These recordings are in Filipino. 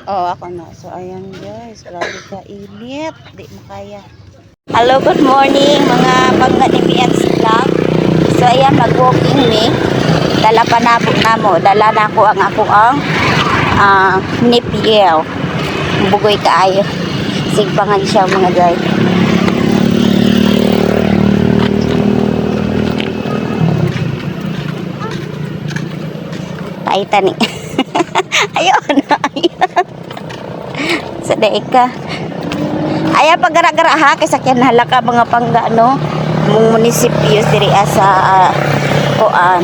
Oh, ako na. So, ayan guys. Grabe ka init. Di makaya. Hello, good morning mga bangga ni Mians Vlog. So, ayan, mag-walking me. Dala pa na mo. Dala na ako ang nipiel. Bugoy kaayo. Sigpangan siya mga guys. Taita ni. Ayun. Sadai ka. Aya pagara-gara ha kay sakyan halaka mga pangga no. Mong munisipyo diri sa kuan.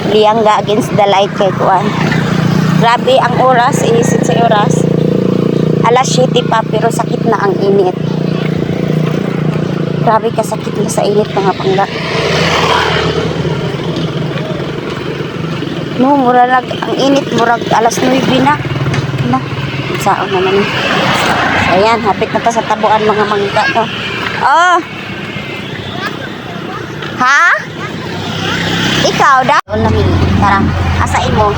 Liangga against the light kay kuan. Grabe ang oras is sa oras. Alas 7 pa pero sakit na ang init. Grabe ka sakit na sa init mga pangga. No, murag ang init murag alas 9 na. Na. Saan naman. Ayan, hapit na pa sa tabuan mga mangga no. Oh. Ha? Ikaw daw? Tara, asain mo.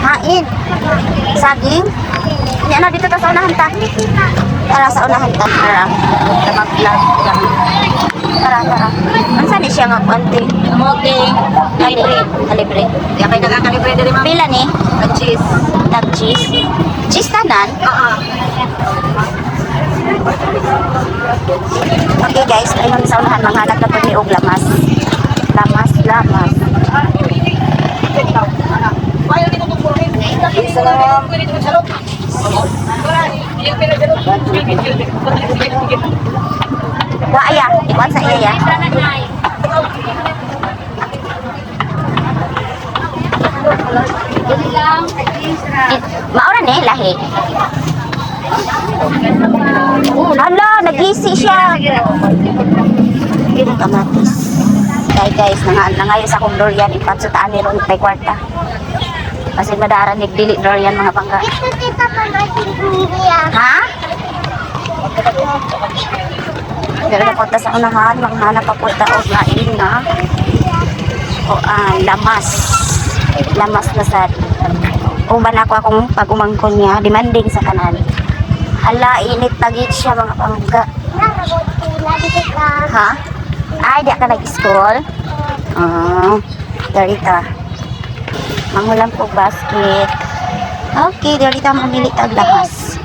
Hain. Saging. Yan na dito ta sa unahan ta. Tara sa unahan ta. Tara. Mag-vlog. Tara. Ansa ni siya nga konti? Okay. Kalibre. Kaya kayo nagkakalibre din ma'am. Pila ni? Cheese. Cheese. Cheese tanan? Oo. Okay guys, ayun sa unahan manghanap na po ni og lamas. Lamas. Wa aya, ikuan sa iya. Maura ni lahi. Hala, nagisi siya. Yung kamatis. Guys, nangayon sa kong durian, ipatsutaan ni ron kay kwarta. Kasi madaran nagdili durian mga bangga. Ha? Pero napunta sa unahan, manghanap pa punta o lain na. O lamas. Lamas na sa uban ako akong pag-umangkon niya, demanding sa kanan. Hala, init tagit siya mga pangga. Ha? Ay, di ka nag-school? Darita. Mangulam po basket. Okay, darita mamili tag lamas.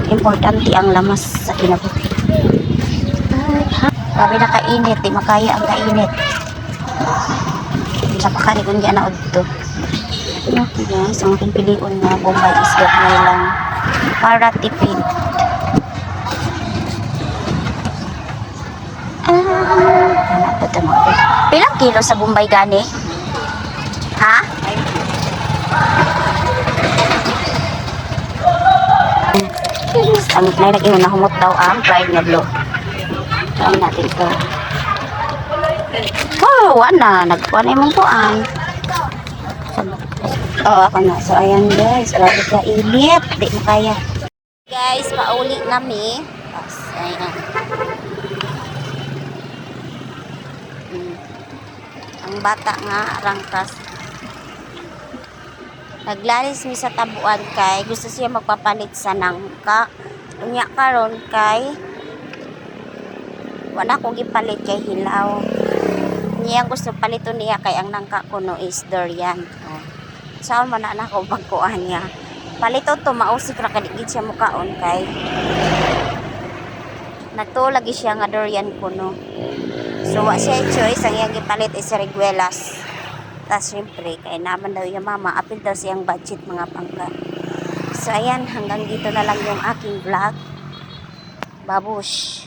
Importante ang lamas sa kinabuhi. Grabe na kainit, di makaya ang kainit. Napakani kung di na udto. Okay guys, ang aking piliun na Bombay is gagmay lang para tipid. Pilang kilo sa Bombay gani? Ha? Ang nailagay na humot daw ang fried na blue. Try natin ito. Oh, wala. Nagkuha na yung kuhaan. Oh, ako na. So, ayan guys. Grabe ka init. Di mo kaya. Guys, pauli nami. Ayan. Ang bata nga, rangkas. Naglalis mi sa tabuan kay gusto siya magpapalit sa nangka. Unya karon kay wala ko gipalit kay hilaw. Niya gusto palito niya kay ang nangka kuno is durian. Saan man na ako pagkuan niya. Palito to mausik ra kadigid siya mukaon kay nato lagi siya nga durian kuno. So wa siya choice ang iyang gipalit is riguelas. Tas syempre kay naman daw yung mama apil daw siyang budget mga pangga. So ayan hanggang dito na lang yung aking vlog. Babush.